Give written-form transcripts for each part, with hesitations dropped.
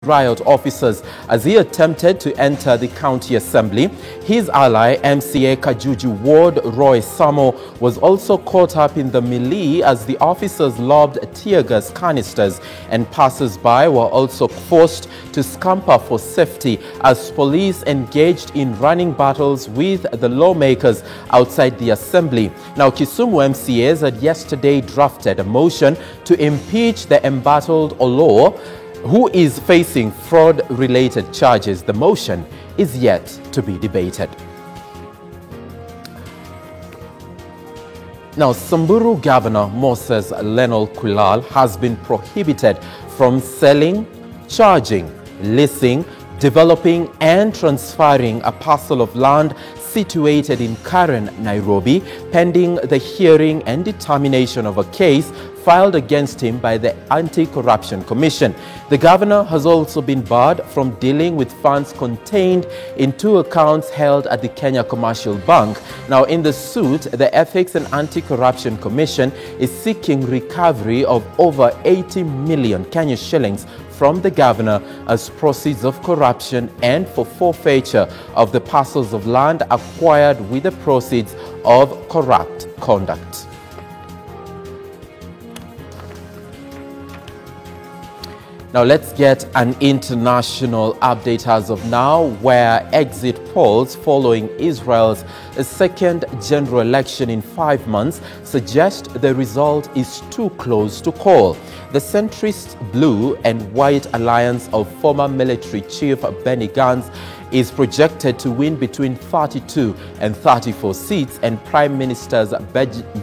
riot officers as he attempted to enter the county assembly. His ally, MCA Kajuju Ward Roy Samo, was also caught up in the melee as the officers lobbed tear gas canisters, and passers-by were also forced to scamper for safety as police engaged in running battles with the lawmakers outside the assembly. Now, Kisumu MCAs had yesterday drafted a motion to impeach the embattled Olowo, who is facing fraud-related charges. The motion is yet to be debated. Now, Samburu Governor Moses Lenol Kulal has been prohibited from selling, charging, leasing, developing and transferring a parcel of land situated in Karen, Nairobi, pending the hearing and determination of a case filed against him by the Anti-Corruption Commission. The governor has also been barred from dealing with funds contained in 2 accounts held at the Kenya Commercial Bank. Now, in the suit, the Ethics and Anti-Corruption Commission is seeking recovery of over 80 million Kenya shillings from the governor as proceeds of corruption and for forfeiture of the parcels of land acquired with the proceeds of corrupt conduct. Now let's get an international update as of now, where exit polls following Israel's second general election in 5 months suggest the result is too close to call. The centrist blue and white alliance of former military chief Benny Gantz is projected to win between 32 and 34 seats, and Prime Minister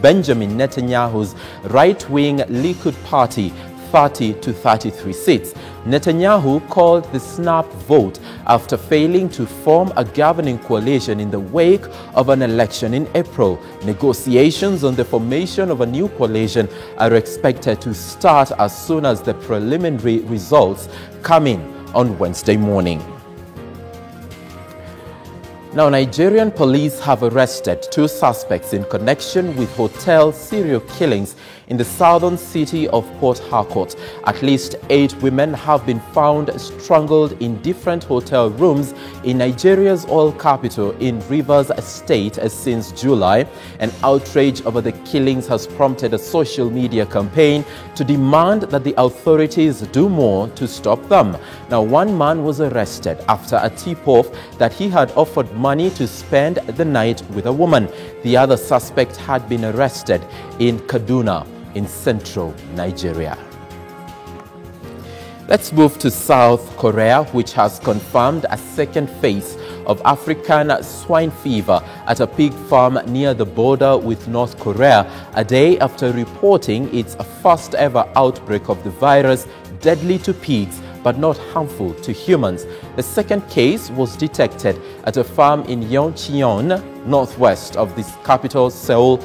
Benjamin Netanyahu's right-wing Likud party 30 to 33 seats. Netanyahu called the snap vote after failing to form a governing coalition in the wake of an election in April. Negotiations on the formation of a new coalition are expected to start as soon as the preliminary results come in on Wednesday morning. Now, Nigerian police have arrested 2 suspects in connection with hotel serial killings in the southern city of Port Harcourt. At least 8 women have been found strangled in different hotel rooms in Nigeria's oil capital in Rivers State since July. An outrage over the killings has prompted a social media campaign to demand that the authorities do more to stop them. Now, one man was arrested after a tip-off that he had offered money to spend the night with a woman. The other suspect had been arrested in Kaduna in central Nigeria. Let's move to South Korea, which has confirmed a second phase of African swine fever at a pig farm near the border with North Korea, a day after reporting its first ever outbreak of the virus, deadly to pigs but not harmful to humans. The second case was detected at a farm in Yeoncheon, northwest of the capital Seoul,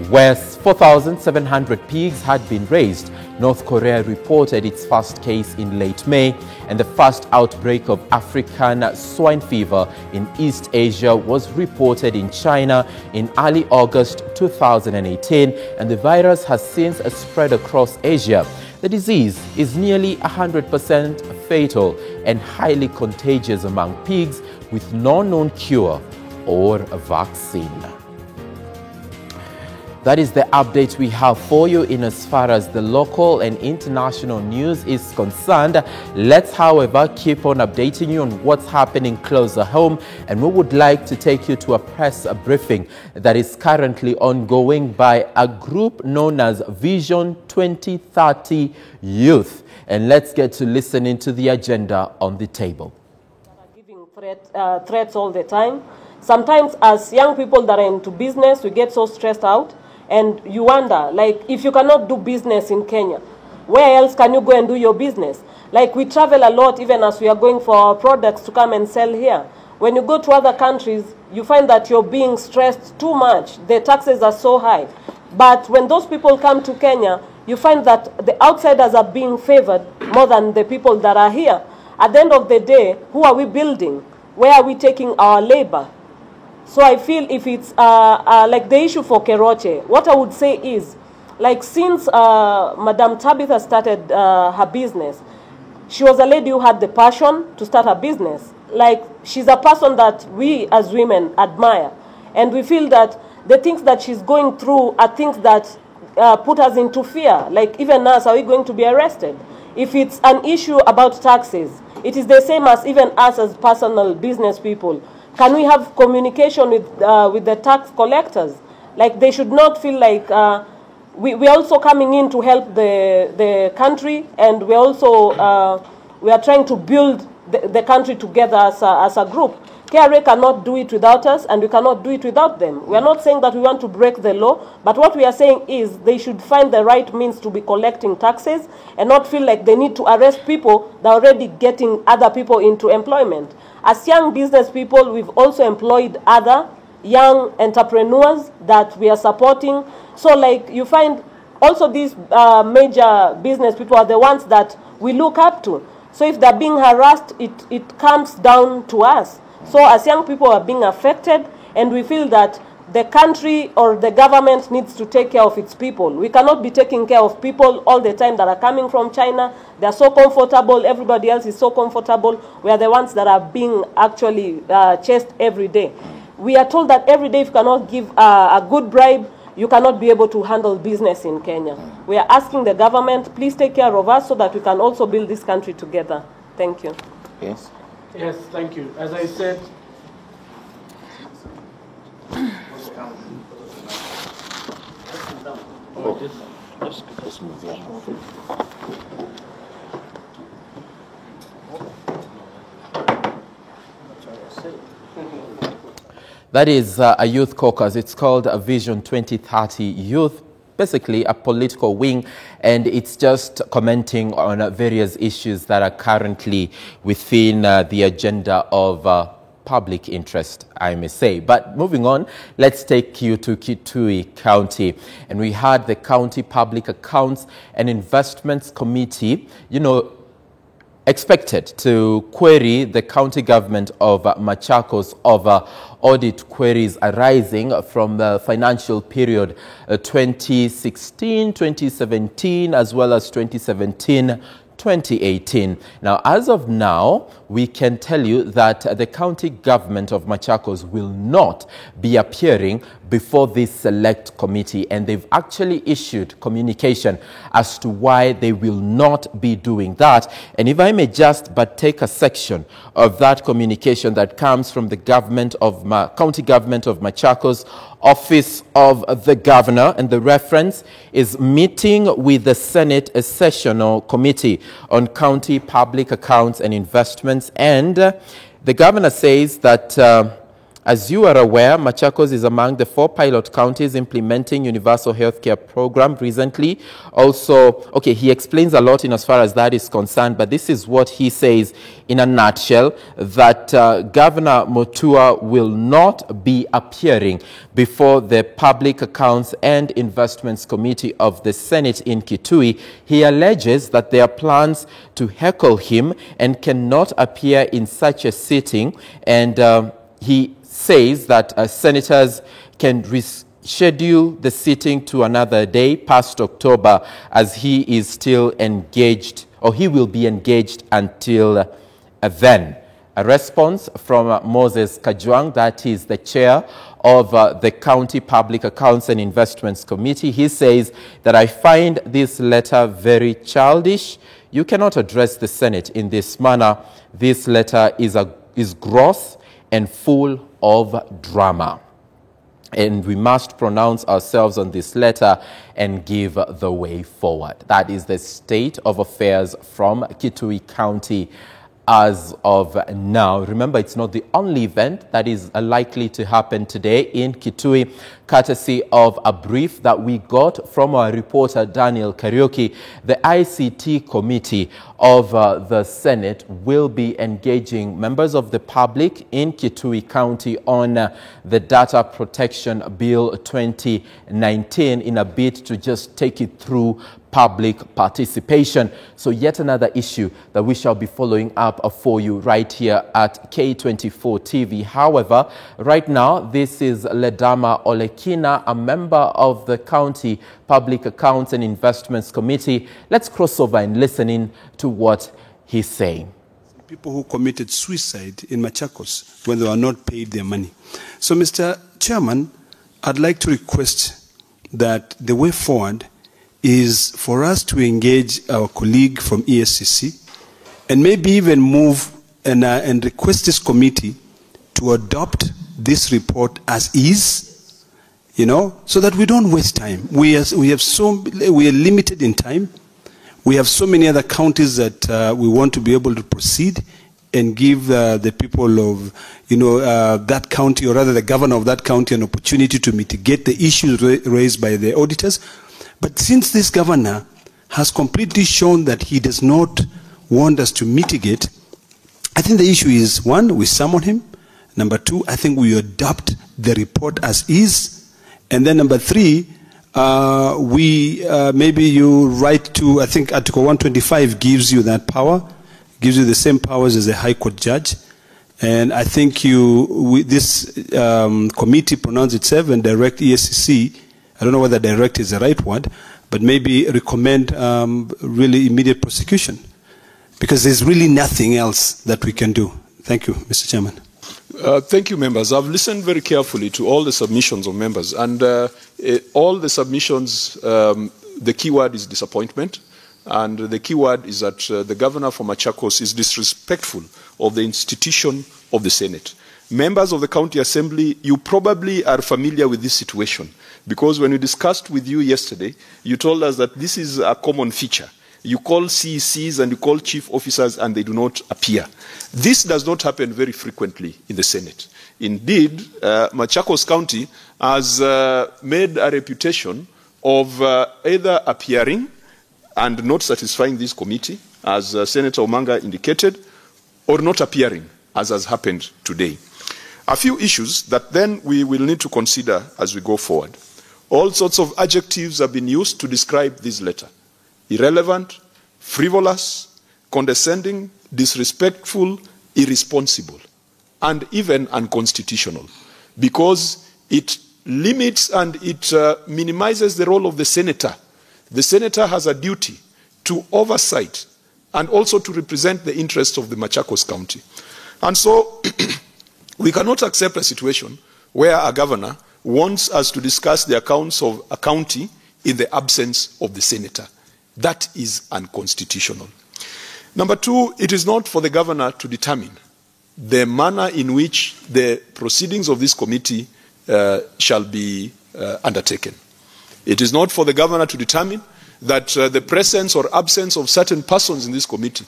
where 4,700 pigs had been raised. North Korea reported its first case in late May, and the first outbreak of African swine fever in East Asia was reported in China in early August 2018, and the virus has since spread across Asia. The disease is nearly 100% fatal and highly contagious among pigs, with no known cure or a vaccine. That is the update we have for you in as far as the local and international news is concerned. Let's, however, keep on updating you on what's happening closer home, and we would like to take you to a press briefing that is currently ongoing by a group known as Vision 2030 Youth. And let's get to listening to the agenda on the table. Giving threats all the time. Sometimes as young people that are into business, we get so stressed out. And you wonder, like, if you cannot do business in Kenya, where else can you go and do your business? Like, we travel a lot, even as we are going for our products to come and sell here. When you go to other countries, you find that you're being stressed too much. The taxes are so high. But when those people come to Kenya, you find that the outsiders are being favored more than the people that are here. At the end of the day, who are we building? Where are we taking our labor? So I feel if it's like the issue for Keroche, what I would say is, like, since Madam Tabitha started her business, she was a lady who had the passion to start a business. Like, she's a person that we as women admire. And we feel that the things that she's going through are things that put us into fear. Like, even us, are we going to be arrested? If it's an issue about taxes, it is the same as even us as personal business people. Can we have communication with the tax collectors? Like, they should not feel like we're also coming in to help the country, and we're also we are trying to build the country together as a group. KRA cannot do it without us, and we cannot do it without them. We are not saying that we want to break the law, but what we are saying is they should find the right means to be collecting taxes and not feel like they need to arrest people that are already getting other people into employment. As young business people, we've also employed other young entrepreneurs that we are supporting. So, like, you find also these major business people are the ones that we look up to. So if they're being harassed, it comes down to us. So as young people are being affected, and we feel that the country or the government needs to take care of its people. We cannot be taking care of people all the time that are coming from China. They're so comfortable. Everybody else is so comfortable. We are the ones that are being actually chased every day. We are told that every day if you cannot give a good bribe, you cannot be able to handle business in Kenya. We are asking the government, please take care of us so that we can also build this country together. Thank you. Yes. Yes, thank you. As I said, Just move there. That is a youth caucus. It's called a Vision 2030 Youth, basically a political wing, and it's just commenting on various issues that are currently within the agenda of public interest, I may say. But moving on, let's take you to Kitui County. And we had the County Public Accounts and Investments Committee, expected to query the county government of Machakos over audit queries arising from the financial period 2016-2017 as well as 2017-2018. Now, as of now, we can tell you that the county government of Machakos will not be appearing before this select committee, and they've actually issued communication as to why they will not be doing that. And if I may just but take a section of that communication that comes from the county government of Machakos, Office of the Governor, and the reference is meeting with the Senate Sessional Committee on County Public Accounts and Investments. And the governor says that as you are aware, Machakos is among the 4 pilot counties implementing universal healthcare program recently. Also, okay, he explains a lot in as far as that is concerned, but this is what he says in a nutshell, that Governor Mutua will not be appearing before the Public Accounts and Investments Committee of the Senate in Kitui. He alleges that there are plans to heckle him and cannot appear in such a sitting, and he says that senators can reschedule the sitting to another day past October, as he is still engaged, or he will be engaged until then. A response from Moses Kajwang, that is the chair of the County Public Accounts and Investments Committee. He says that I find this letter very childish. You cannot address the Senate in this manner. This letter is gross and full of drama, and we must pronounce ourselves on this letter and give the way forward. That is the state of affairs from Kitui County as of now. Remember, it's not the only event that is likely to happen today in Kitui, courtesy of a brief that we got from our reporter Daniel Kariuki. The ICT committee of the Senate will be engaging members of the public in Kitui County on the Data Protection Bill 2019 in a bid to just take it through public participation. So yet another issue that we shall be following up for you right here at K24 TV. However, right now, this is Ledama Olekina, a member of the County Public Accounts and Investments Committee. Let's cross over and listen in to what He's saying, people who committed suicide in Machakos when they were not paid their money. So, Mr. Chairman, I'd like to request that the way forward is for us to engage our colleague from ESCC and maybe even move and request this committee to adopt this report as is, you know, so that we don't waste time. We are limited in time. We have so many other counties that we want to be able to proceed and give the people of, you know, that county, or rather the governor of that county, an opportunity to mitigate the issues raised by the auditors. But since this governor has completely shown that he does not want us to mitigate, I think the issue is, one, we summon him. Number two, I think we adopt the report as is. And then number three, maybe you write to, I think Article 125 gives you that power, gives you the same powers as a High Court judge. And I think this committee pronounce itself and direct ESCC, I don't know whether direct is the right word, but maybe recommend really immediate prosecution. Because there's really nothing else that we can do. Thank you, Mr. Chairman. Thank you, members. I've listened very carefully to all the submissions of members, and all the submissions, the key word is disappointment, and the key word is that the governor for Machakos is disrespectful of the institution of the Senate. Members of the County Assembly, you probably are familiar with this situation, because when we discussed with you yesterday, you told us that this is a common feature. You call CECs and you call chief officers and they do not appear. This does not happen very frequently in the Senate. Indeed, Machakos County has made a reputation of either appearing and not satisfying this committee, as Senator Omanga indicated, or not appearing, as has happened today. A few issues that then we will need to consider as we go forward. All sorts of adjectives have been used to describe this letter. Irrelevant, frivolous, condescending, disrespectful, irresponsible, and even unconstitutional, because it limits and it minimizes the role of the senator. The senator has a duty to oversight and also to represent the interests of the Machakos County. And so we cannot accept a situation where a governor wants us to discuss the accounts of a county in the absence of the senator. That is unconstitutional. Number two, it is not for the governor to determine the manner in which the proceedings of this committee shall be undertaken. It is not for the governor to determine that the presence or absence of certain persons in this committee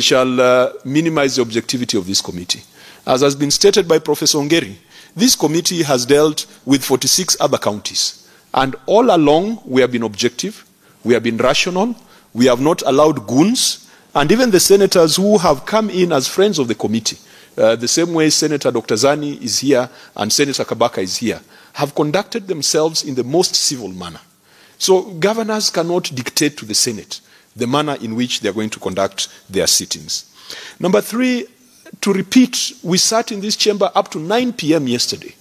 shall minimize the objectivity of this committee. As has been stated by Professor Ongeri, this committee has dealt with 46 other counties. And all along, we have been objective. We have been rational. We have not allowed goons. And even the senators who have come in as friends of the committee, the same way Senator Dr. Zani is here and Senator Kabaka is here, have conducted themselves in the most civil manner. So governors cannot dictate to the Senate the manner in which they are going to conduct their sittings. Number three, to repeat, we sat in this chamber up to 9 p.m. yesterday.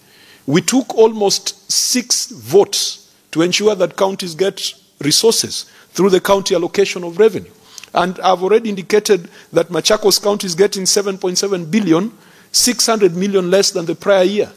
We took almost 6 votes to ensure that counties get resources through the county allocation of revenue. And I've already indicated that Machakos County is getting 7.7 billion, 600 million less than the prior year,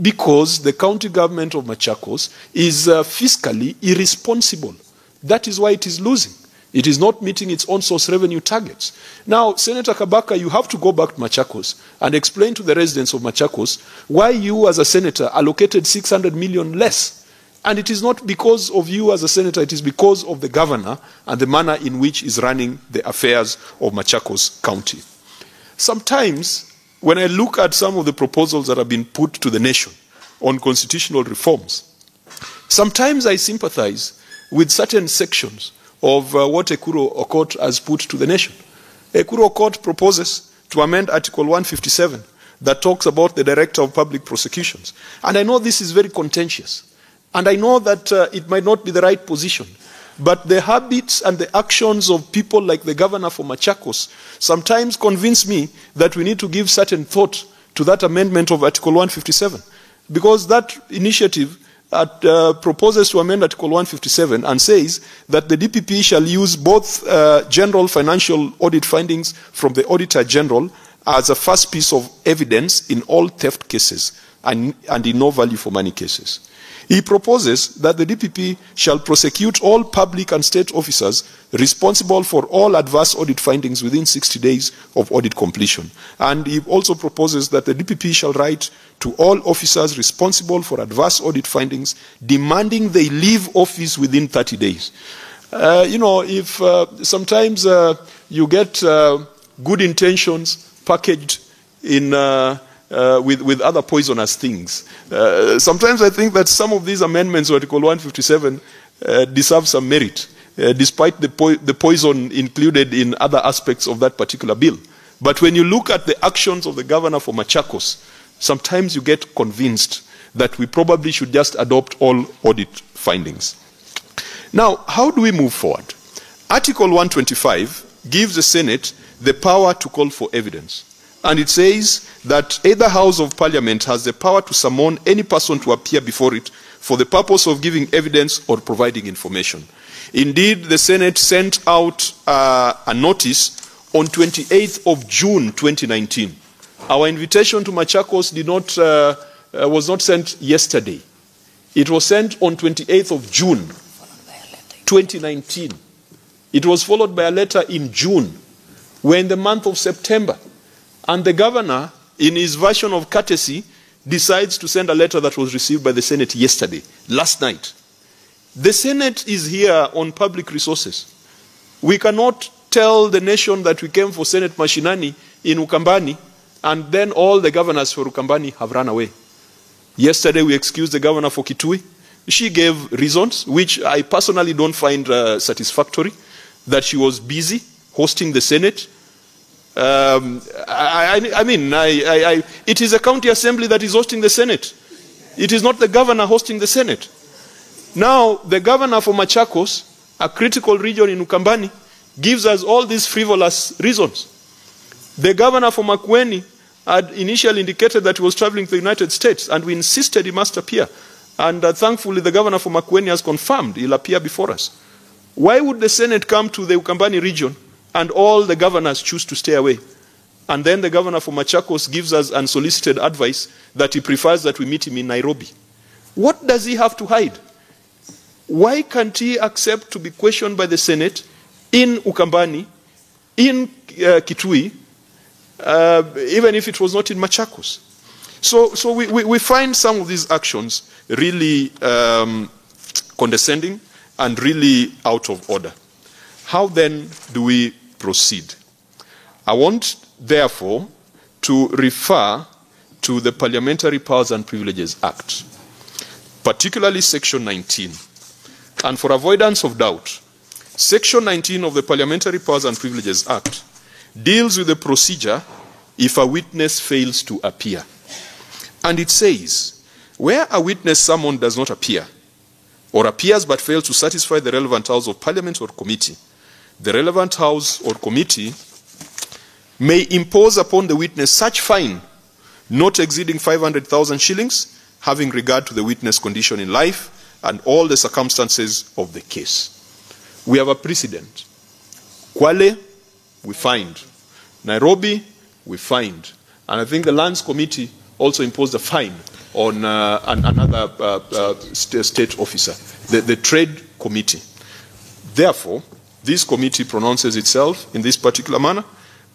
because the county government of Machakos is fiscally irresponsible. That is why it is losing. It is not meeting its own source revenue targets. Now, Senator Kabaka, you have to go back to Machakos and explain to the residents of Machakos why you as a senator allocated 600 million less. And it is not because of you as a senator, it is because of the governor and the manner in which he is running the affairs of Machakos County. Sometimes, when I look at some of the proposals that have been put to the nation on constitutional reforms, sometimes I sympathize with certain sections of what Ekuro Okot has put to the nation. Ekuro Okot proposes to amend Article 157 that talks about the Director of Public Prosecutions. And I know this is very contentious. And I know that it might not be the right position. But the habits and the actions of people like the governor for Machakos sometimes convince me that we need to give certain thought to that amendment of Article 157. Because that initiative proposes to amend Article 157 and says that the DPP shall use both general financial audit findings from the Auditor General as a first piece of evidence in all theft cases and in no value for money cases. He proposes that the DPP shall prosecute all public and state officers responsible for all adverse audit findings within 60 days of audit completion. And he also proposes that the DPP shall write to all officers responsible for adverse audit findings, demanding they leave office within 30 days. If sometimes you get good intentions packaged in with other poisonous things. Sometimes I think that some of these amendments to Article 157 deserve some merit, despite the poison included in other aspects of that particular bill. But when you look at the actions of the governor for Machakos, sometimes you get convinced that we probably should just adopt all audit findings. Now, how do we move forward? Article 125 gives the Senate the power to call for evidence. And it says that either House of Parliament has the power to summon any person to appear before it for the purpose of giving evidence or providing information. Indeed, the Senate sent out a notice on 28th of June 2019. Our invitation to Machakos was not sent yesterday. It was sent on 28th of June 2019. It was followed by a letter in June. We're in the month of September. And the governor, in his version of courtesy, decides to send a letter that was received by the Senate yesterday, last night. The Senate is here on public resources. We cannot tell the nation that we came for Senate Mashinani in Ukambani, and then all the governors for Ukambani have run away. Yesterday we excused the governor for Kitui. She gave reasons, which I personally don't find satisfactory, that she was busy hosting the Senate. It is a county assembly that is hosting the Senate. It is not the governor hosting the Senate. Now, the governor for Machakos, a critical region in Ukambani, gives us all these frivolous reasons. The governor for Makueni had initially indicated that he was traveling to the United States, and we insisted he must appear. And thankfully, the governor for Makueni has confirmed he'll appear before us. Why would the Senate come to the Ukambani region and all the governors choose to stay away? And then the governor for Machakos gives us unsolicited advice that he prefers that we meet him in Nairobi. What does he have to hide? Why can't he accept to be questioned by the Senate in Ukambani, in Kitui, even if it was not in Machakos? So we find some of these actions really condescending and really out of order. How then do we proceed? I want, therefore, to refer to the Parliamentary Powers and Privileges Act, particularly Section 19. And for avoidance of doubt, Section 19 of the Parliamentary Powers and Privileges Act deals with the procedure if a witness fails to appear. And it says, where a witness summoned does not appear, or appears but fails to satisfy the relevant House of Parliament or committee, the relevant House or committee may impose upon the witness such fine not exceeding 500,000 shillings, having regard to the witness' condition in life and all the circumstances of the case. We have a precedent. Kwale, we fined. Nairobi, we fined. And I think the Lands Committee also imposed a fine on another state officer, the Trade Committee. Therefore, this committee pronounces itself in this particular manner,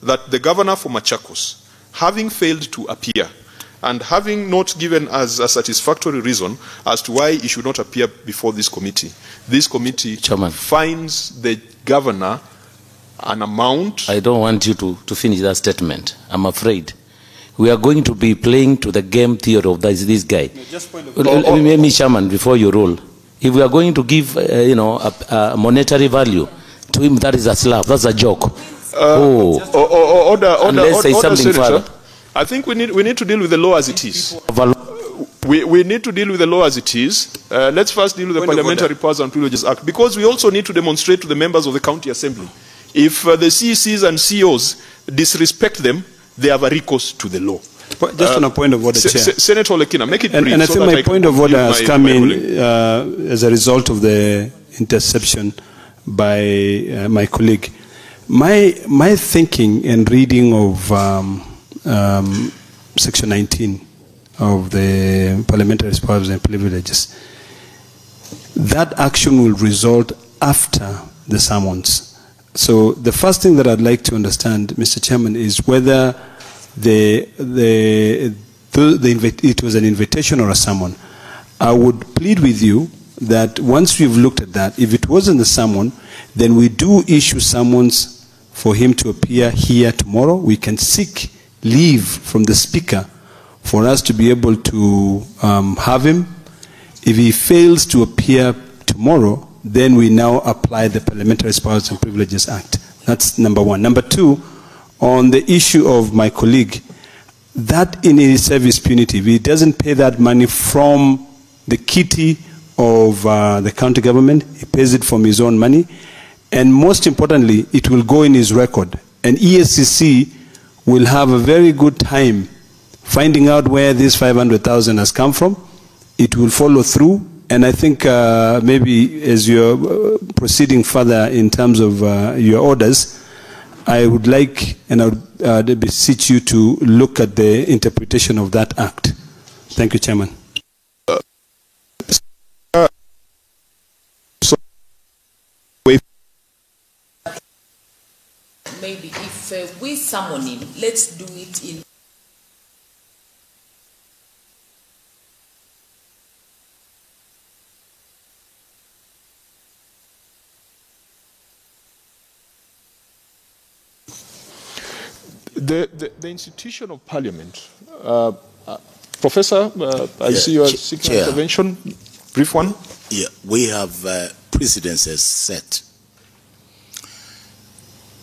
that the governor for Machakos, having failed to appear and having not given us a satisfactory reason as to why he should not appear before this committee Chairman, fines the governor an amount. I don't want you to finish that statement. I'm afraid. We are going to be playing to the game theory of this guy. Let me, Chairman, before you rule. If we are going to give, a monetary value to him, that is a slap. That's a joke. Unless say something further. I think we need to deal with the law as it is. We need to deal with the law as it is. Let's first deal with the Parliamentary Powers and Privileges Act, because we also need to demonstrate to the members of the County Assembly. If the CECs and CEOs disrespect them, they have a recourse to the law. Just on a point of order, Chair. Senator Lekina, make it brief. And I think my point of order has come in as a result of the interception by my colleague. My thinking and reading of Section 19 of the Parliamentary Powers and Privileges, that action will result after the summons. So the first thing that I'd like to understand, Mr. Chairman, is whether it was an invitation or a summon. I would plead with you that once we've looked at that, if it wasn't a summon, then we do issue summons for him to appear here tomorrow. We can seek leave from the Speaker for us to be able to have him. If he fails to appear tomorrow, then we now apply the Parliamentary Powers and Privileges Act. That's number one. Number two, on the issue of my colleague, that in his service punitive, he doesn't pay that money from the kitty of the county government. He pays it from his own money. And most importantly, it will go in his record. And ESCC will have a very good time finding out where this 500,000 has come from. It will follow through. And I think maybe as you're proceeding further in terms of your orders, I would like and I would beseech you to look at the interpretation of that act. Thank you, Chairman. Maybe if we summon him, let's do it in. The institution of Parliament, Professor, I see you are seeking intervention. Brief one. Yeah, we have precedences set.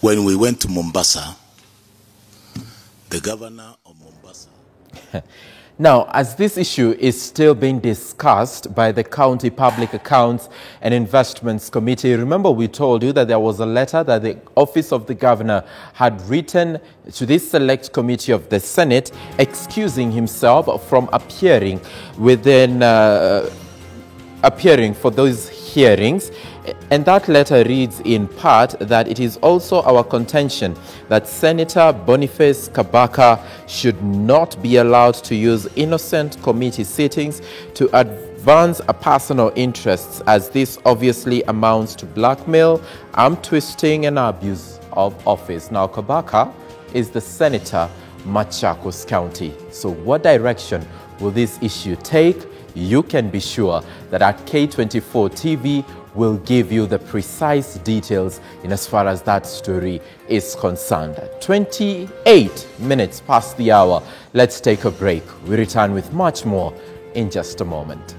When we went to Mombasa, the governor of Mombasa. Now, as this issue is still being discussed by the County Public Accounts and Investments Committee, remember we told you that there was a letter that the Office of the Governor had written to this select committee of the Senate excusing himself from appearing for those hearings. And that letter reads in part that it is also our contention that Senator Boniface Kabaka should not be allowed to use innocent committee sittings to advance a personal interests, as this obviously amounts to blackmail, arm twisting and abuse of office. Now, Kabaka is the senator, Machakos County. So what direction will this issue take? You can be sure that at K24 TV, will give you the precise details in as far as that story is concerned. 28 minutes past the hour. Let's take a break. We return with much more in just a moment.